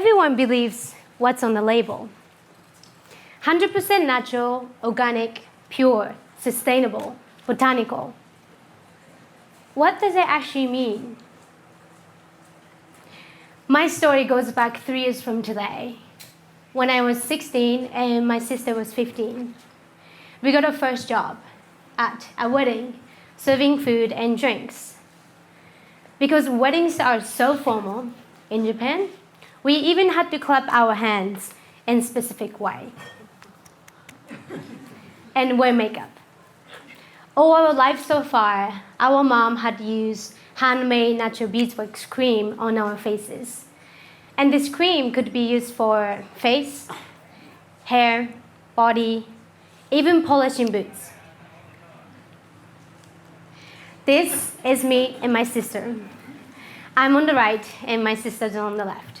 everyone believes what's on the label. 100% natural, organic, pure, sustainable, botanical. What does it actually mean? My story goes back 3 years from today, when I was 16 and my sister was 15. We got our first job at a wedding, serving food and drinks. Because weddings are so formal in Japan, we even had to clap our hands in a specific way and wear makeup. All our life so far, our mom had used handmade natural beeswax cream on our faces. And this cream could be used for face, hair, body, even polishing boots. This is me and my sister. I'm on the right and my sister's on the left.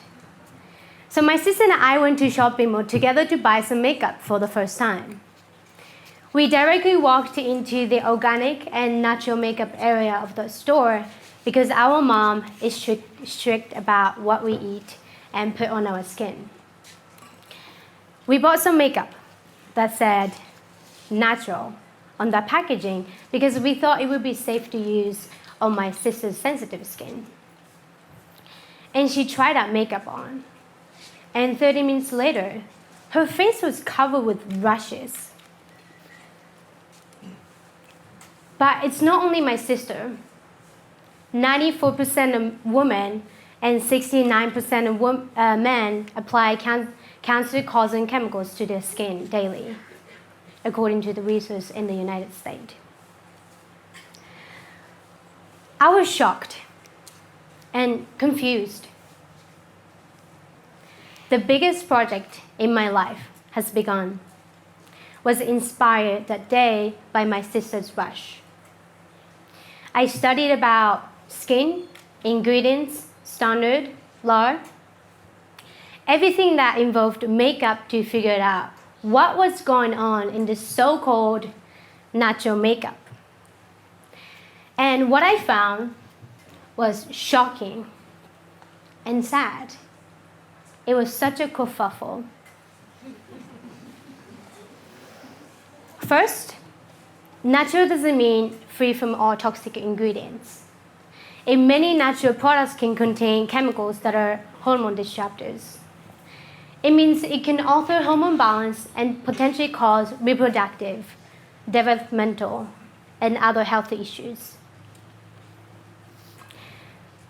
So my sister and I went to shopping mall together to buy some makeup for the first time. We directly walked into the organic and natural makeup area of the store because our mom is strict about what we eat and put on our skin. We bought some makeup that said natural on the packaging because we thought it would be safe to use on my sister's sensitive skin. And she tried that makeup on. And 30 minutes later, her face was covered with rashes. But it's not only my sister. 94% of women and 69% of men apply cancer-causing chemicals to their skin daily, according to the research in the United States. I was shocked and confused. The biggest project in my life has begun. Was inspired that day by my sister's rush. I studied about skin, ingredients, standard, law, everything that involved makeup to figure out what was going on in this so-called natural makeup. And what I found was shocking and sad. It was such a kerfuffle. First, natural doesn't mean free from all toxic ingredients. And many natural products can contain chemicals that are hormone disruptors. It means it can alter hormone balance and potentially cause reproductive, developmental, and other health issues.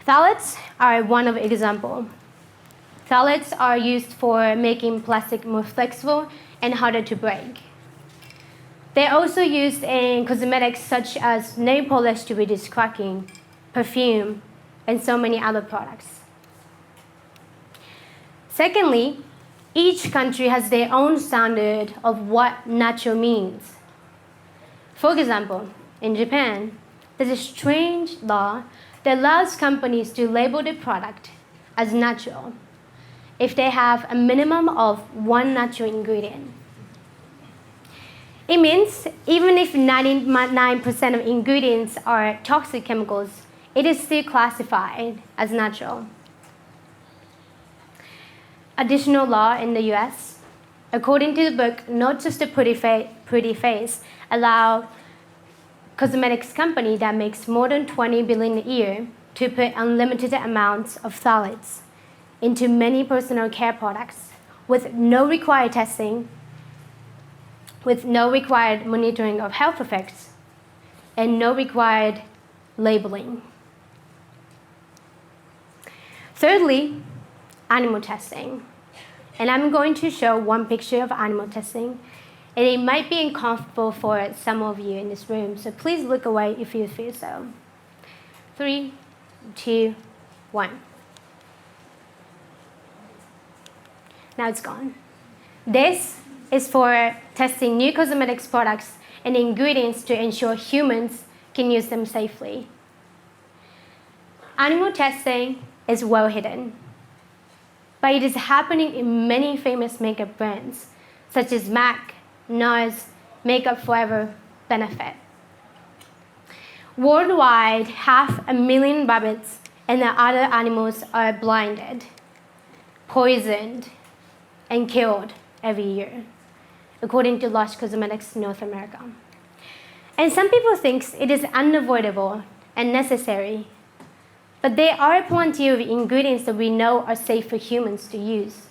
Phthalates are one of example. Phthalates are used for making plastic more flexible and harder to break. They're also used in cosmetics such as nail polish to reduce cracking, perfume, and so many other products. Secondly, each country has their own standard of what natural means. For example, in Japan, there's a strange law that allows companies to label the product as natural if they have a minimum of 1 natural ingredient. It means even if 99% of ingredients are toxic chemicals, it is still classified as natural. Additional law in the US, according to the book Not Just a Pretty Face, allow cosmetics company that makes more than $20 billion a year to put unlimited amounts of phthalates into many personal care products with no required testing, with no required monitoring of health effects, and no required labeling. Thirdly, animal testing. And I'm going to show one picture of animal testing. And it might be uncomfortable for some of you in this room, so please look away if you feel so. 3, 2, 1. Now it's gone. This is for testing new cosmetics products and ingredients to ensure humans can use them safely. Animal testing is well hidden, but it is happening in many famous makeup brands, such as MAC, NARS, Makeup Forever, Benefit. Worldwide, 500,000 rabbits and other animals are blinded, poisoned, and killed every year, according to Lush Cosmetics North America. And some people think it is unavoidable and necessary, but there are plenty of ingredients that we know are safe for humans to use.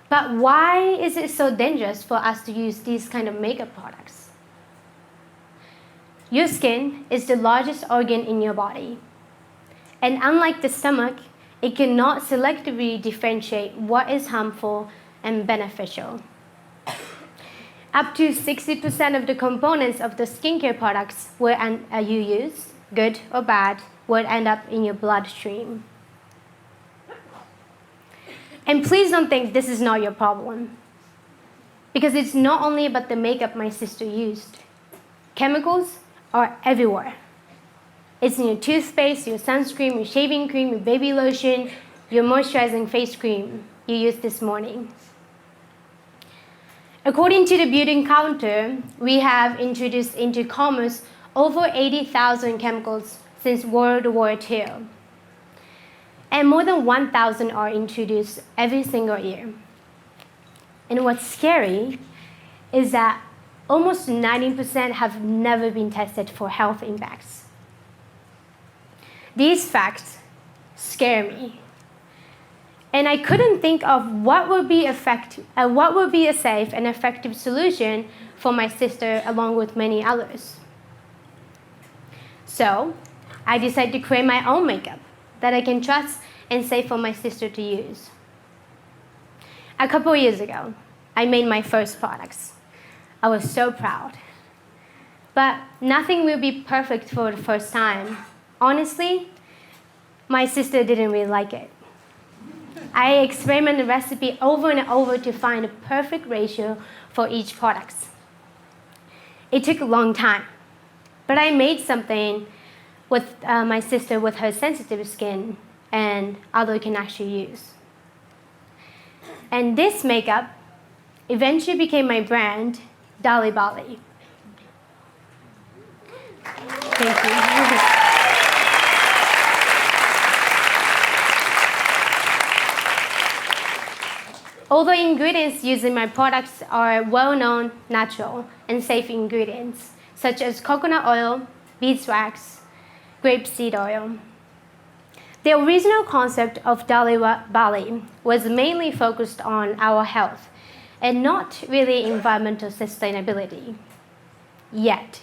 But why is it so dangerous for us to use these kind of makeup products? Your skin is the largest organ in your body. And unlike the stomach, it cannot selectively differentiate what is harmful and beneficial. Up to 60% of the components of the skincare products you use, good or bad, will end up in your bloodstream. And please don't think this is not your problem, because it's not only about the makeup my sister used. Chemicals are everywhere. It's in your toothpaste, your sunscreen, your shaving cream, your baby lotion, your moisturizing face cream you used this morning. According to the Beauty Counter, we have introduced into commerce over 80,000 chemicals since World War II. And more than 1,000 are introduced every single year. And what's scary is that almost 90% have never been tested for health impacts. These facts scare me. And I couldn't think of what would be a safe and effective solution for my sister along with many others. So I decided to create my own makeup that I can trust and safe for my sister to use. A couple years ago, I made my first products. I was so proud. But nothing will be perfect for the first time. Honestly, my sister didn't really like it. I experimented the recipe over and over to find a perfect ratio for each product. It took a long time, but I made something with my sister with her sensitive skin and others can actually use. And this makeup eventually became my brand, Bali. Thank you. All the ingredients used in my products are well-known, natural, and safe ingredients, such as coconut oil, beeswax, grapeseed oil. The original concept of Bali was mainly focused on our health and not really environmental sustainability, yet.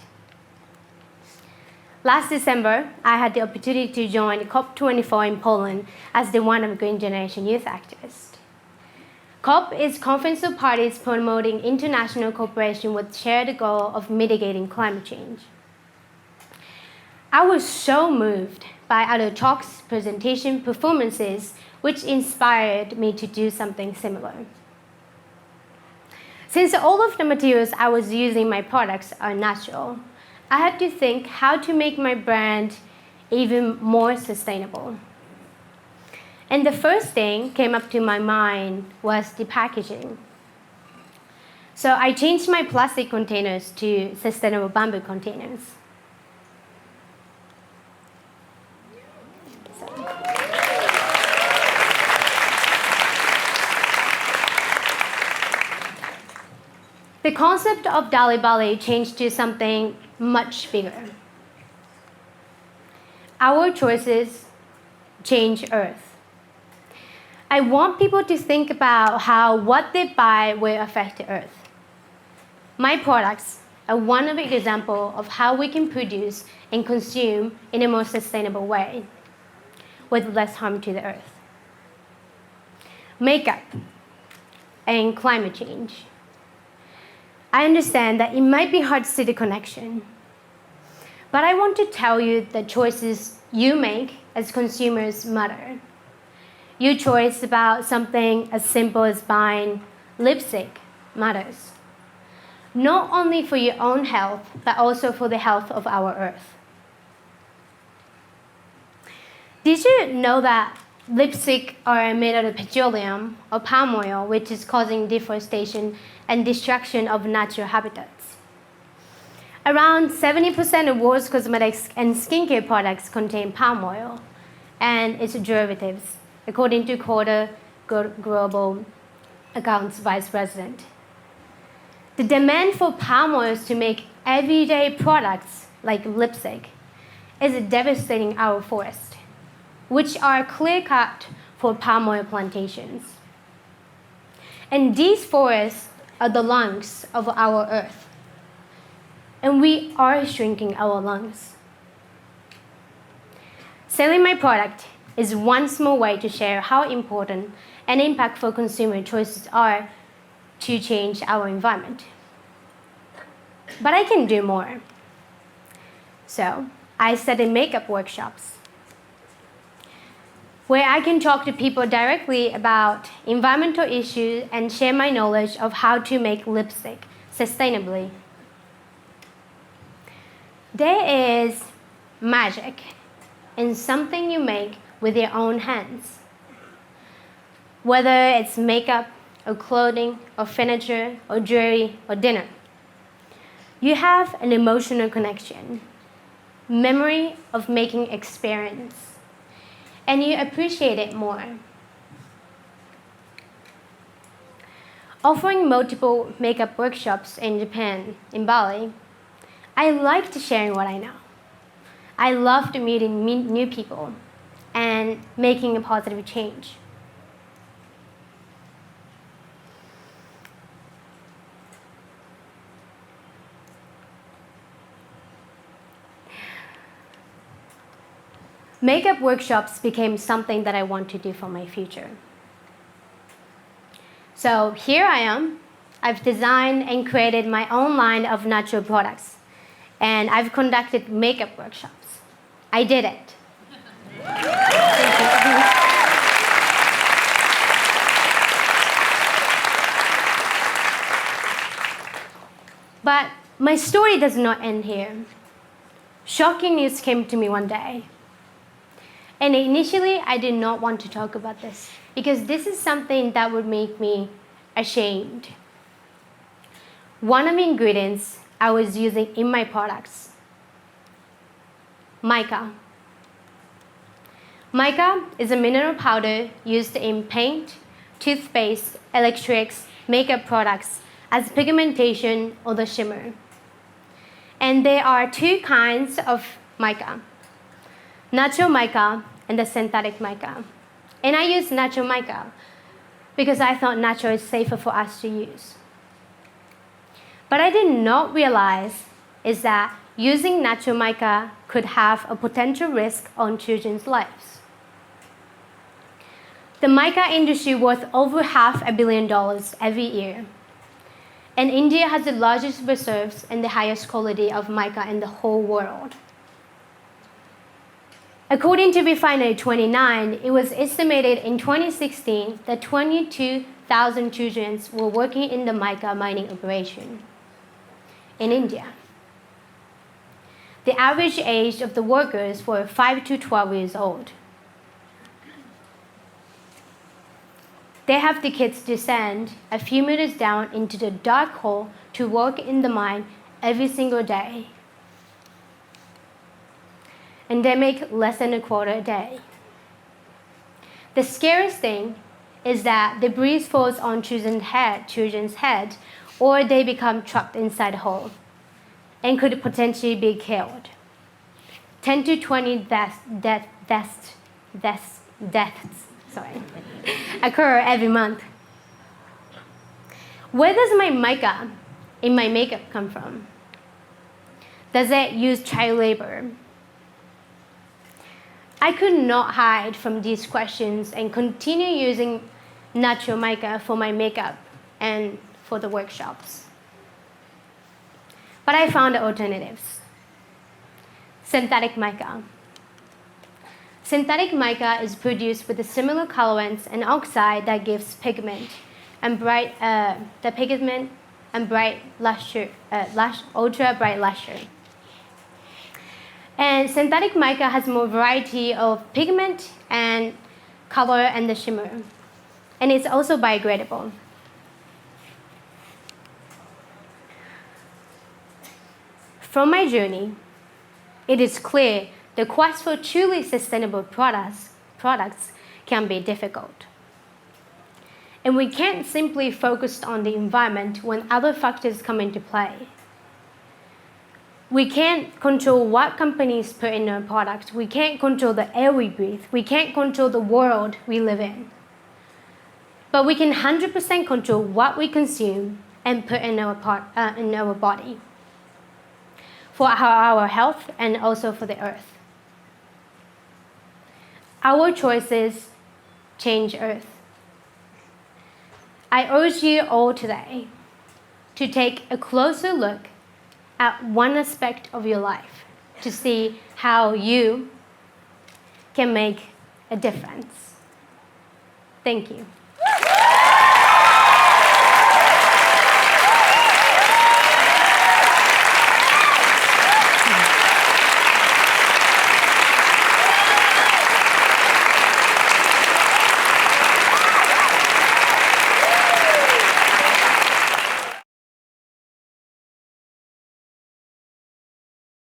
Last December, I had the opportunity to join COP24 in Poland as the one of Green Generation youth activist. COP is Conference of Parties promoting international cooperation with shared goal of mitigating climate change. I was so moved by other talks, presentation, performances, which inspired me to do something similar. Since all of the materials I was using in my products are natural, I had to think how to make my brand even more sustainable. And the first thing came up to my mind was the packaging. So I changed my plastic containers to sustainable bamboo containers. The concept of Bali changed to something much bigger. Our choices change Earth. I want people to think about how what they buy will affect the Earth. My products are one of the examples of how we can produce and consume in a more sustainable way with less harm to the Earth. Makeup and climate change. I understand that it might be hard to see the connection, but I want to tell you that choices you make as consumers matter. Your choice about something as simple as buying lipstick matters, not only for your own health, but also for the health of our Earth. Did you know that lipstick are made out of petroleum or palm oil, which is causing deforestation and destruction of natural habitats? Around 70% of world's cosmetics and skincare products contain palm oil and its derivatives, according to Quarter Global Accounts Vice President. The demand for palm oils to make everyday products like lipstick is devastating our forests, which are clear-cut for palm oil plantations. And these forests are the lungs of our earth. And we are shrinking our lungs. Selling my product is one small way to share how important and impactful consumer choices are to change our environment. But I can do more. So I started makeup workshops where I can talk to people directly about environmental issues and share my knowledge of how to make lipstick sustainably. There is magic in something you make with your own hands. Whether it's makeup or clothing or furniture or jewelry or dinner. You have an emotional connection, memory of making experience, and you appreciate it more. Offering multiple makeup workshops in Japan, in Bali, I liked sharing what I know. I loved meeting new people and making a positive change. Makeup workshops became something that I want to do for my future. So here I am. I've designed and created my own line of natural products, and I've conducted makeup workshops. I did it. But my story does not end here. Shocking news came to me one day. And initially, I did not want to talk about this because this is something that would make me ashamed. One of the ingredients I was using in my products, mica. Mica is a mineral powder used in paint, toothpaste, electrics, makeup products as pigmentation or the shimmer. And there are two kinds of mica. Natural mica and the synthetic mica. And I use natural mica because I thought natural is safer for us to use. But I did not realize is that using natural mica could have a potential risk on children's lives. The mica industry worth over $500 million every year. And India has the largest reserves and the highest quality of mica in the whole world. According to Refinery 29, it was estimated in 2016 that 22,000 children were working in the mica mining operation in India. The average age of the workers were 5 to 12 years old. They have the kids descend a few meters down into the dark hole to work in the mine every single day. And they make less than a quarter a day. The scariest thing is that the breeze falls on children's head, or they become trapped inside a hole and could potentially be killed. 10 to 20 deaths occur every month. Where does my mica in my makeup come from? Does it use child labor? I could not hide from these questions and continue using natural mica for my makeup and for the workshops. But I found alternatives. Synthetic mica. Synthetic mica is produced with a similar colorants and oxide that gives pigment and bright luster, ultra bright luster. And synthetic mica has more variety of pigment and color and the shimmer. And it's also biodegradable. From my journey, it is clear the quest for truly sustainable products can be difficult. And we can't simply focus on the environment when other factors come into play. We can't control what companies put in our product. We can't control the air we breathe. We can't control the world we live in. But we can 100% control what we consume and put in our body for our health and also for the earth. Our choices change Earth. I urge you all today to take a closer look at one aspect of your life to see how you can make a difference. Thank you.